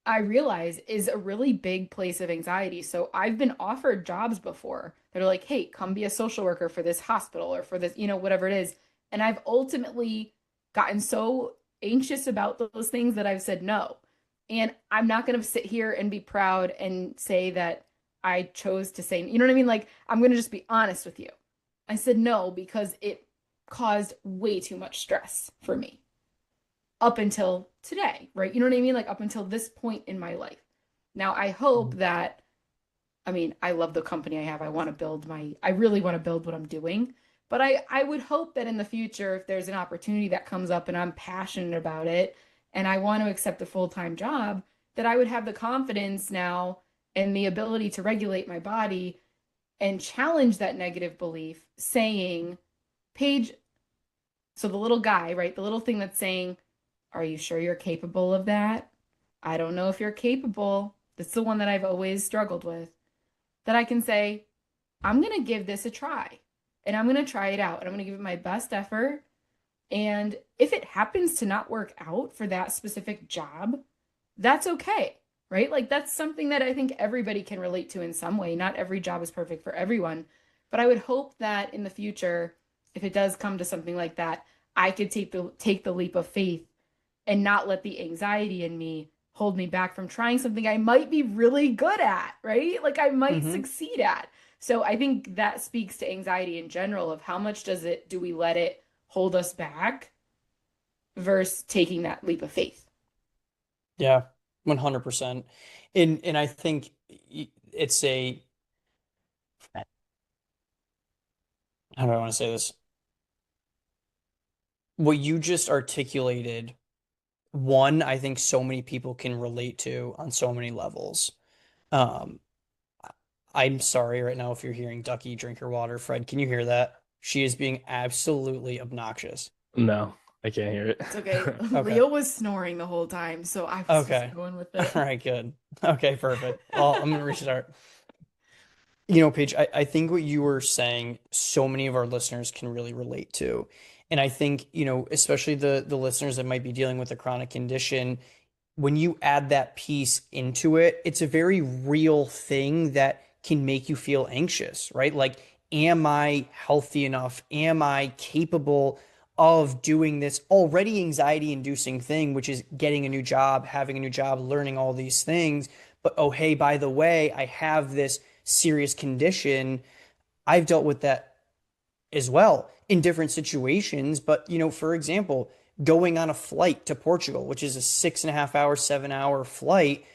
I realize is a really big place of anxiety. So I've been offered jobs before that are like, hey, come be a social worker for this hospital or for this, whatever it is. And I've ultimately gotten so anxious about those things that I've said no. And I'm not going to sit here and be proud and say that I chose to say, you know what I mean? Like, I'm going to just be honest with you. I said no because it caused way too much stress for me up until today, right? You know what I mean? Like, up until this point in my life. Now, I hope that, I love the company I have. I really want to build what I'm doing. But I would hope that in the future, if there's an opportunity that comes up and I'm passionate about it and I want to accept a full-time job, that I would have the confidence now and the ability to regulate my body and challenge that negative belief, saying, Paige, so the little guy, right? The little thing that's saying, are you sure you're capable of that? I don't know if you're capable. That's the one that I've always struggled with. That I can say, I'm going to give this a try. And I'm going to try it out. And I'm going to give it my best effort. And if it happens to not work out for that specific job, that's okay, right? Like, that's something that I think everybody can relate to in some way. Not every job is perfect for everyone. But I would hope that in the future, if it does come to something like that, I could take the leap of faith and not let the anxiety in me hold me back from trying something I might be really good at, right? Like, I might succeed at. So I think that speaks to anxiety in general, of how much do we let it hold us back versus taking that leap of faith. Yeah, 100%. And I think it's how do I want to say this? What you just articulated, one, I think so many people can relate to on so many levels. Um, I'm sorry right now if you're hearing Ducky drink her water. Fred, can you hear that? She is being absolutely obnoxious. No, I can't hear it. It's okay. Okay. Leo was snoring the whole time, so I was Okay. just going with All it. right, good. Okay, perfect. Well, I'm gonna restart. Paige, I think what you were saying, so many of our listeners can really relate to. And I think, especially the listeners that might be dealing with a chronic condition, when you add that piece into it, it's a very real thing that can make you feel anxious, right? Like, am I healthy enough? Am I capable of doing this already anxiety inducing thing, which is getting a new job, having a new job, learning all these things? But oh, hey, by the way, I have this serious condition. I've dealt with that as well in different situations. But, for example, going on a flight to Portugal, which is a 6.5 hour, 7 hour flight,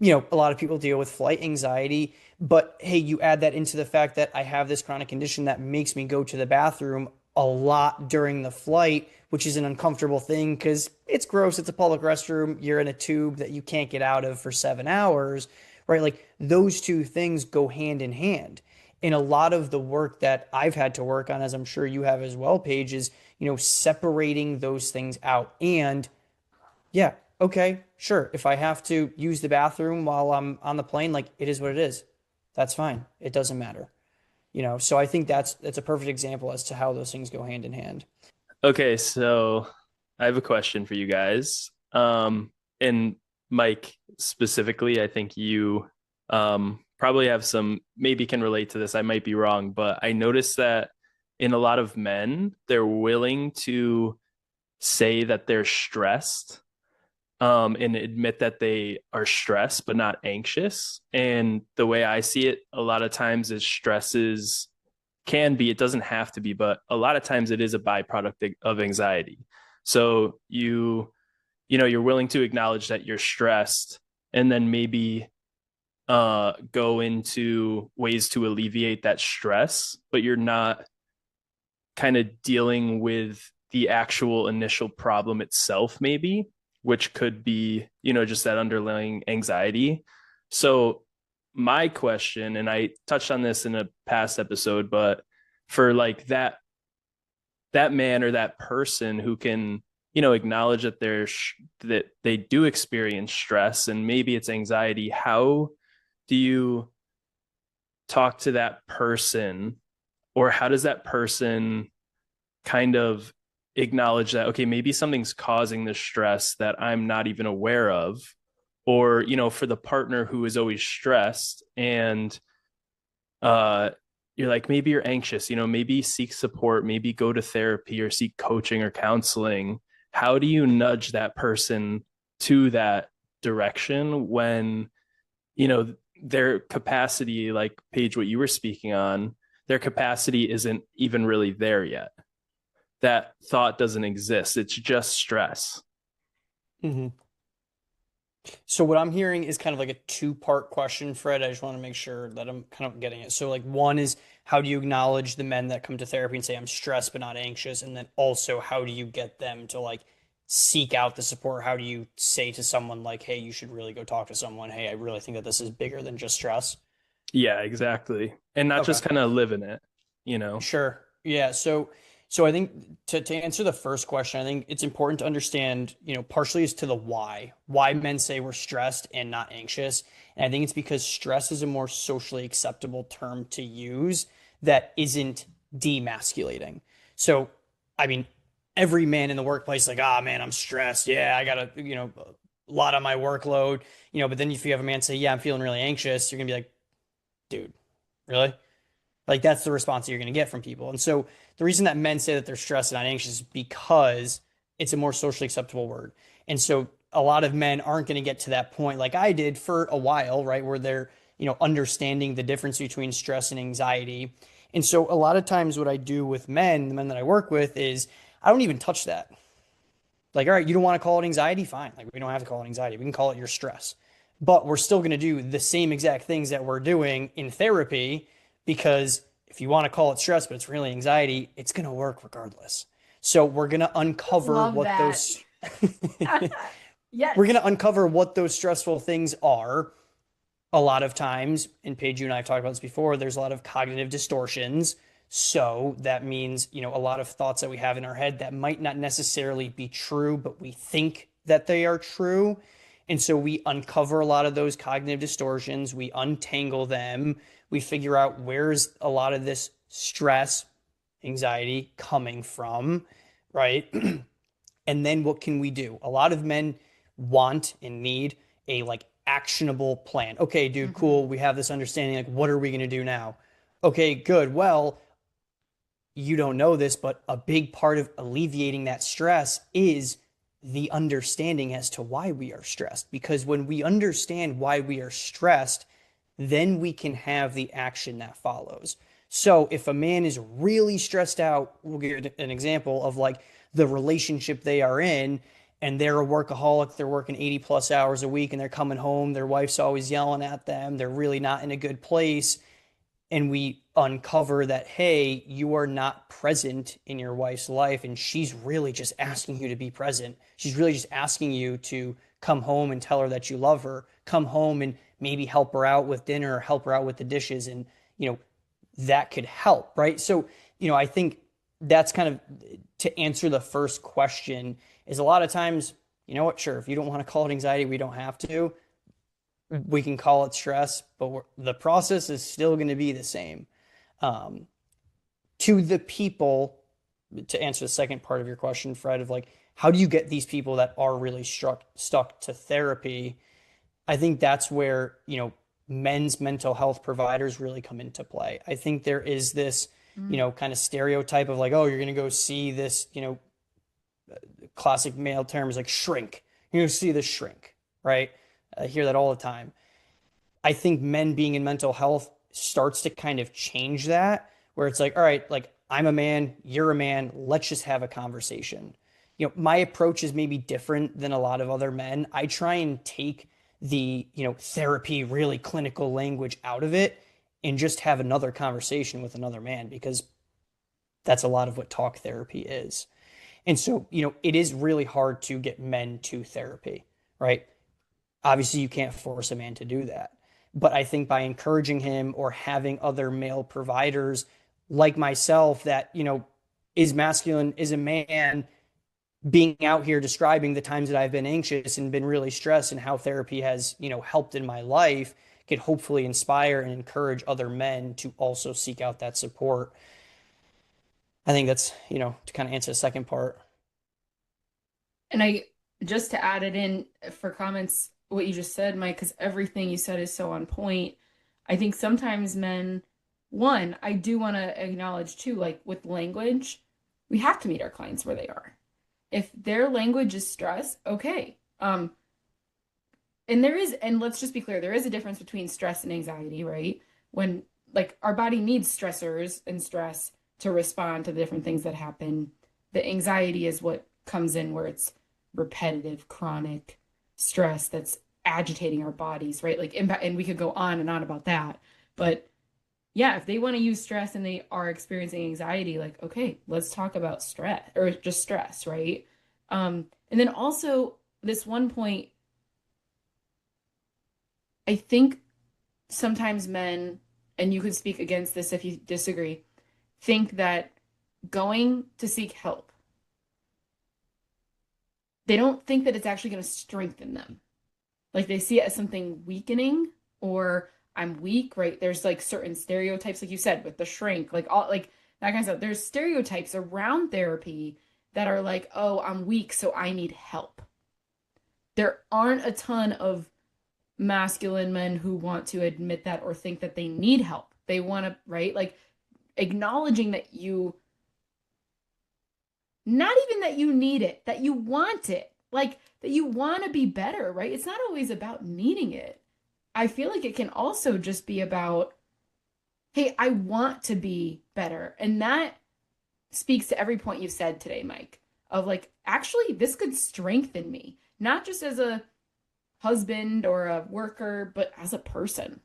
a lot of people deal with flight anxiety. But hey, you add that into the fact that I have this chronic condition that makes me go to the bathroom a lot during the flight, which is an uncomfortable thing because it's gross. It's a public restroom. You're in a tube that you can't get out of for 7 hours, right? Like, those two things go hand in hand. And a lot of the work that I've had to work on, as I'm sure you have as well, Paige, is, separating those things out. And yeah, okay, sure. If I have to use the bathroom while I'm on the plane, like, it is what it is. That's fine. It doesn't matter. So I think that's a perfect example as to how those things go hand in hand. Okay, so I have a question for you guys. And Mike specifically, I think you probably have maybe can relate to this. I might be wrong, but I noticed that in a lot of men, they're willing to say that they're stressed, and admit that they are stressed but not anxious. And the way I see it, a lot of times is can be, it doesn't have to be, but a lot of times it is a byproduct of anxiety. So you're willing to acknowledge that you're stressed, and then maybe go into ways to alleviate that stress, but you're not kind of dealing with the actual initial problem itself, maybe, which could be, just that underlying anxiety. So, my question, and I touched on this in a past episode, but for like that man or that person who can, acknowledge that that they do experience stress and maybe it's anxiety, how do you talk to that person, or how does that person kind of acknowledge that, okay, maybe something's causing this stress that I'm not even aware of? Or, for the partner who is always stressed and uh you're like, maybe you're anxious, maybe seek support, maybe go to therapy or seek coaching or counseling. How do you nudge that person to that direction when, their capacity, like Paige, what you were speaking on, their capacity isn't even really there yet? That thought doesn't exist. It's just stress. Hmm. So what I'm hearing is kind of like a two-part question, Fred. I just want to make sure that I'm kind of getting it. So like one is, how do you acknowledge the men that come to therapy and say I'm stressed but not anxious? And then also, how do you get them to like seek out the support? How do you say to someone like, hey, you should really go talk to someone. Hey, I really think that this is bigger than just stress. Yeah, exactly. And not Okay. just kind of live in it. Sure. Yeah. So I think to answer the first question, I think it's important to understand, partially as to the why men say we're stressed and not anxious. And I think it's because stress is a more socially acceptable term to use that isn't demasculating. So, I mean, every man in the workplace is like, ah, man, I'm stressed. Yeah, I got a lot on my workload, but then if you have a man say, yeah, I'm feeling really anxious, you're gonna be like, dude, really? Like that's the response that you're going to get from people. And so the reason that men say that they're stressed and not anxious is because it's a more socially acceptable word. And so a lot of men aren't going to get to that point like I did for a while, right? Where they're, understanding the difference between stress and anxiety. And so a lot of times what I do with men, the men that I work with, is I don't even touch that. Like, all right, you don't want to call it anxiety? Fine. Like, we don't have to call it anxiety. We can call it your stress. But we're still going to do the same exact things that we're doing in therapy because if you want to call it stress, but it's really anxiety, it's going to work regardless. So we're going to uncover Love what that. those Yes. we're going to uncover what those stressful things are. A lot of times, and Paige, you and I have talked about this before, there's a lot of cognitive distortions. So that means, a lot of thoughts that we have in our head that might not necessarily be true, but we think that they are true. And so we uncover a lot of those cognitive distortions, we untangle them, we figure out where's a lot of this stress, anxiety coming from, right? And then what can we do? A lot of men want and need a like actionable plan. Okay, dude, Mhm. cool. We have this understanding. Like, what are we going to do now? Okay, good. Well, you don't know this, but a big part of alleviating that stress is the understanding as to why we are stressed. Because when we understand why we are stressed, then we can have the action that follows. So if a man is really stressed out, we'll give an example of like the relationship they are in, and they're a workaholic, they're working 80 plus hours a week, and they're coming home, their wife's always yelling at them, they're really not in a good place, and we uncover that, hey, you are not present in your wife's life, and she's really just asking you to be present. She's really just asking you to come home and tell her that you love her, come home and maybe help her out with dinner or help her out with the dishes, and that could help, right? So I think that's kind of to answer the first question, is a lot of times, what, sure, if you don't want to call it anxiety, we don't have to. We can call it stress, but the process is still going to be the same. Um, to the people, to answer the second part of your question, Fred, of like, how do you get these people that are really stuck to therapy? I think that's where, men's mental health providers really come into play. I think there is this Mm. kind of stereotype of like, oh, you're going to go see this, classic male terms like shrink. You're going to see this shrink, right? I hear that all the time. I think men being in mental health starts to kind of change that, where it's like, all right, like I'm a man, you're a man, let's just have a conversation. My approach is maybe different than a lot of other men. I try and take the, therapy, really clinical language out of it and just have another conversation with another man because that's a lot of what talk therapy is. And so, it is really hard to get men to therapy, right? Obviously, you can't force a man to do that. But I think by encouraging him or having other male providers like myself that, is masculine, is a man, being out here describing the times that I've been anxious and been really stressed and how therapy has, helped in my life could hopefully inspire and encourage other men to also seek out that support. I think that's, to kind of answer the second part. And I just to add it in for comments, what you just said, Mike, because everything you said is so on point. I think sometimes men, one, I do want to acknowledge too, like with language, we have to meet our clients where they are. If their language is stress, okay. And there is, and let's just be clear, there is a difference between stress and anxiety, right? When like our body needs stressors and stress to respond to the different things that happen. The anxiety is what comes in where it's repetitive, chronic stress that's agitating our bodies, right? Like impact, and we could go on and on about that. But yeah, if they want to use stress and they are experiencing anxiety, like, okay, let's talk about stress or just stress, right? And then also this one point, I think sometimes men, and you could speak against this if you disagree, think that going to seek help, they don't think that it's actually going to strengthen them. Like they see it as something weakening or I'm weak, right? There's like certain stereotypes, like you said, with the shrink, like all like that kind of stuff. There's stereotypes around therapy that are like, oh, I'm weak, so I need help. There aren't a ton of masculine men who want to admit that or think that they need help. They want to, right? Like acknowledging that you, not even that you need it, that you want it, like that you want to be better, right? It's not always about needing it. I feel like it can also just be about, hey, I want to be better. And that speaks to every point you've said today, Mike, of like, actually, this could strengthen me, not just as a husband or a worker, but as a person.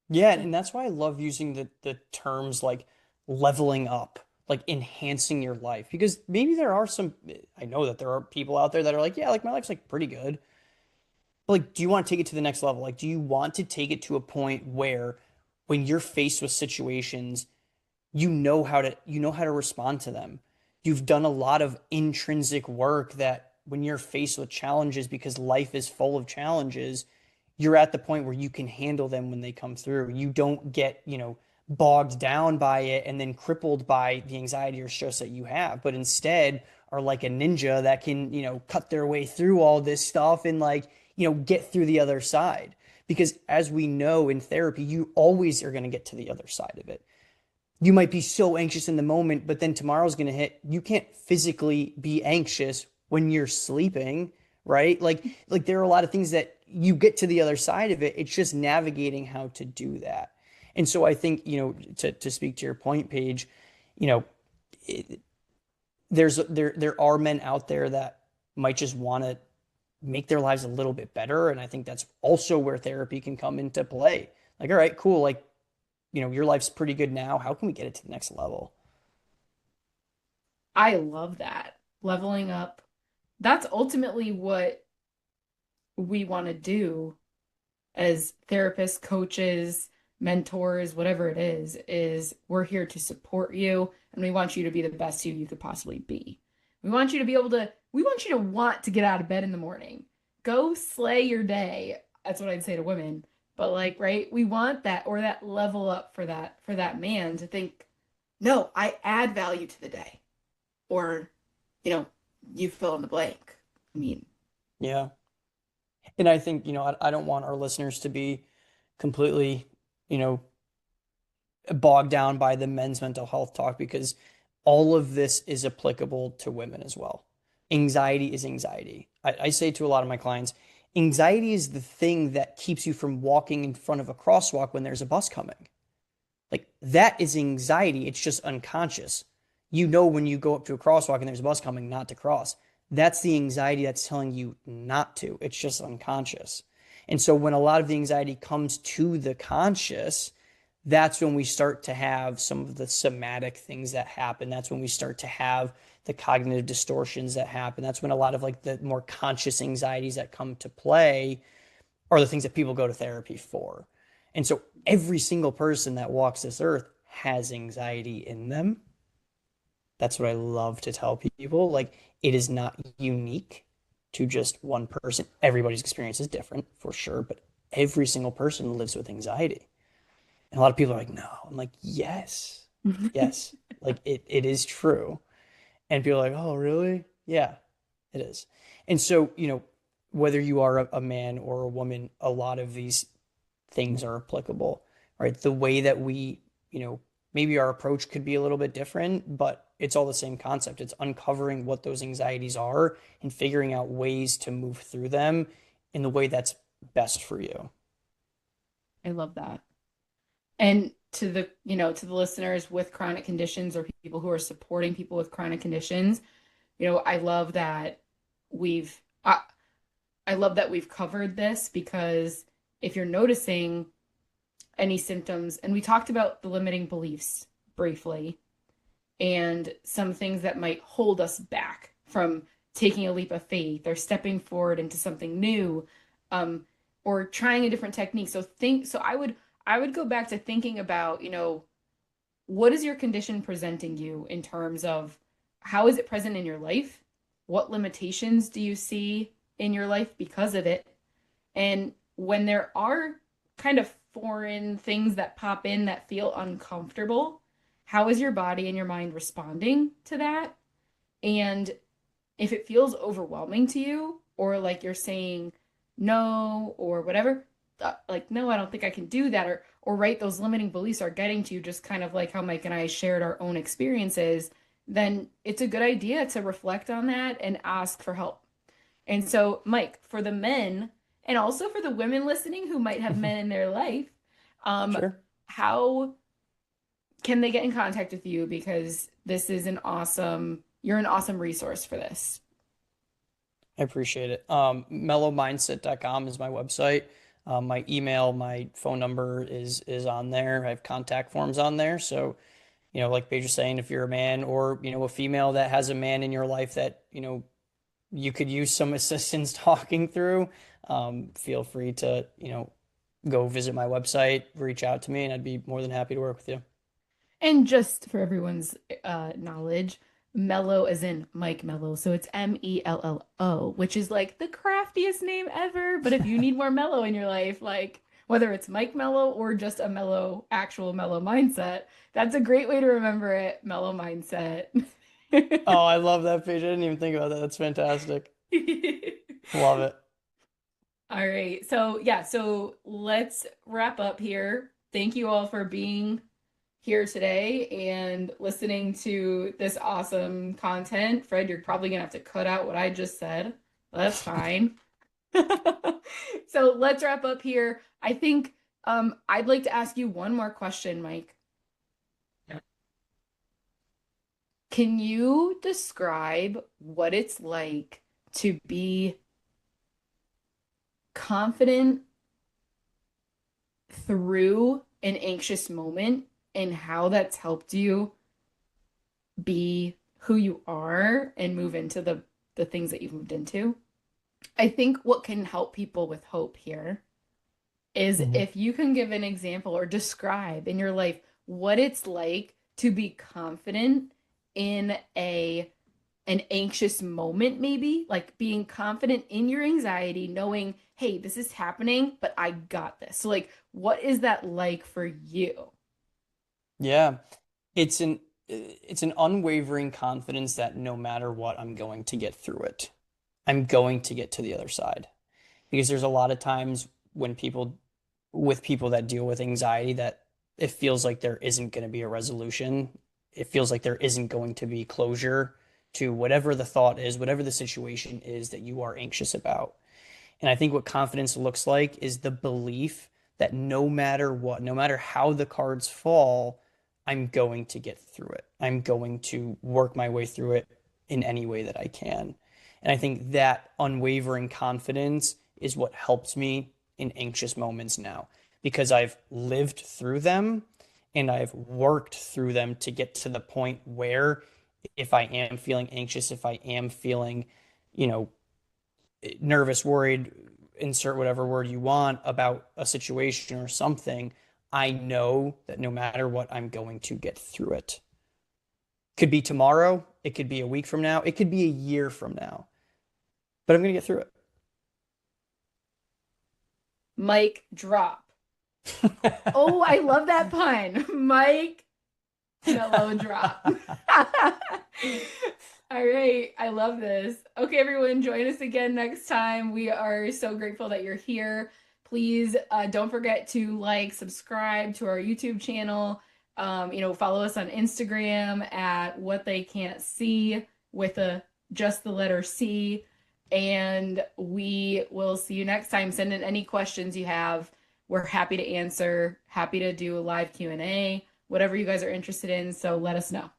Yeah, and that's why I love using the terms like leveling up, like enhancing your life. Because maybe there are some, I know that there are people out there that are like, yeah, like my life's like pretty good. But like, do you want to take it to the next level? Like, do you want to take it to a point where when you're faced with situations, you know how to respond to them. You've done a lot of intrinsic work that when you're faced with challenges, because life is full of challenges, you're at the point where you can handle them when they come through. You don't get, bogged down by it and then crippled by the anxiety or stress that you have, but instead are like a ninja that can, cut their way through all this stuff and like, get through the other side. Because as we know in therapy, you always are going to get to the other side of it. You might be so anxious in the moment, but then tomorrow's going to hit. You can't physically be anxious when you're sleeping, right? Like there are a lot of things that you get to the other side of it. It's just navigating how to do that. And so I think, to speak to your point, Paige, you know, it, there are men out there that might just want to make their lives a little bit better. And I think that's also where therapy can come into play. Like, all right, cool. Like, your life's pretty good now. How can we get it to the next level? I love that. Leveling up. That's ultimately what we want to do as therapists, coaches, mentors, whatever it is we're here to support you and we want you to be the best you could possibly be. We want you to be able to, we want you to want to get out of bed in the morning. Go slay your day. That's what I'd say to women. But like, right, we want that or that level up for that man to think, no, I add value to the day. Or, you know, you fill in the blank. I mean, Yeah. And I think, I don't want our listeners to be completely, you know, bogged down by the men's mental health talk because all of this is applicable to women as well. Anxiety is anxiety. I say to a lot of my clients, anxiety is the thing that keeps you from walking in front of a crosswalk when there's a bus coming. Like that is anxiety. It's just unconscious. You know, when you go up to a crosswalk and there's a bus coming, not to cross. That's the anxiety that's telling you not to. It's just unconscious. And so when a lot of the anxiety comes to the conscious, that's when we start to have some of the somatic things that happen. That's when we start to have the cognitive distortions that happen. That's when a lot of like the more conscious anxieties that come to play are the things that people go to therapy for. And so every single person that walks this earth has anxiety in them. That's what I love to tell people. Like, it is not unique to just one person. Everybody's experience is different for sure, but every single person lives with anxiety. And a lot of people are like, no. I'm like, yes, yes. Like it is true. And people are like, oh, really? Yeah, it is. And so, whether you are a man or a woman, a lot of these things are applicable, right? The way that we, maybe our approach could be a little bit different, but it's all the same concept. It's uncovering what those anxieties are and figuring out ways to move through them in the way that's best for you. I love that. And to the listeners with chronic conditions or people who are supporting people with chronic conditions, I love that we've I love that we've covered this, because if you're noticing any symptoms, and we talked about the limiting beliefs briefly and some things that might hold us back from taking a leap of faith or stepping forward into something new, or trying a different technique. So I would go back to thinking about, what is your condition presenting you in terms of how is it present in your life? What limitations do you see in your life because of it? And when there are kind of foreign things that pop in that feel uncomfortable, how is your body and your mind responding to that? And if it feels overwhelming to you, or like you're saying no or whatever, like, no, I don't think I can do that, or right, those limiting beliefs are getting to you, just kind of like how Mike and I shared our own experiences, then it's a good idea to reflect on that and ask for help. And so, Mike, for the men and also for the women listening who might have men in their life, Sure. how can they get in contact with you? Because you're an awesome resource for this. I appreciate it. Mellowmindset.com is my website. My email, my phone number is on there. I have contact forms on there. So, like Paige was saying, if you're a man or, a female that has a man in your life that, you could use some assistance talking through, feel free to, go visit my website, reach out to me, and I'd be more than happy to work with you. And just for everyone's knowledge, Mello as in Mike Mello. So it's Mello, which is like the craftiest name ever. But if you need more Mello in your life, like whether it's Mike Mello or just a actual Mello mindset, that's a great way to remember it. Mello mindset. Oh, I love that page. I didn't even think about that. That's fantastic. Love it. All right. So, yeah, so let's wrap up here. Thank you all for being here today and listening to this awesome content. Fred, you're probably going to have to cut out what I just said. That's fine. So let's wrap up here. I think I'd like to ask you one more question, Mike. Can you describe what it's like to be confident through an anxious moment and how that's helped you be who you are and move into the things that you've moved into? I think what can help people with hope here is if you can give an example or describe in your life what it's like to be confident in an anxious moment, maybe like being confident in your anxiety, knowing, hey, this is happening, but I got this. So like, what is that like for you? Yeah. It's an unwavering confidence that no matter what, I'm going to get through it. I'm going to get to the other side. Because there's a lot of times when with people that deal with anxiety that it feels like there isn't going to be a resolution. It feels like there isn't going to be closure to whatever the thought is, whatever the situation is that you are anxious about. And I think what confidence looks like is the belief that no matter what, no matter how the cards fall, I'm going to get through it. I'm going to work my way through it in any way that I can. And I think that unwavering confidence is what helps me in anxious moments now because I've lived through them and I've worked through them to get to the point where if I am feeling anxious, if I am feeling, you know, nervous, worried, insert whatever word you want about a situation or something, I know that no matter what, I'm going to get through it. Could be tomorrow, it could be a week from now, it could be a year from now, but I'm going to get through it. Mic drop. Oh, I love that pun. Mic Mello drop. All right. I love this. Okay, everyone, join us again next time. We are so grateful that you're here. Please don't forget to like, subscribe to our YouTube channel. Follow us on Instagram at WhatTheyCantC with just the letter C. And we will see you next time. Send in any questions you have. We're happy to answer, happy to do a live Q&A, whatever you guys are interested in. So let us know.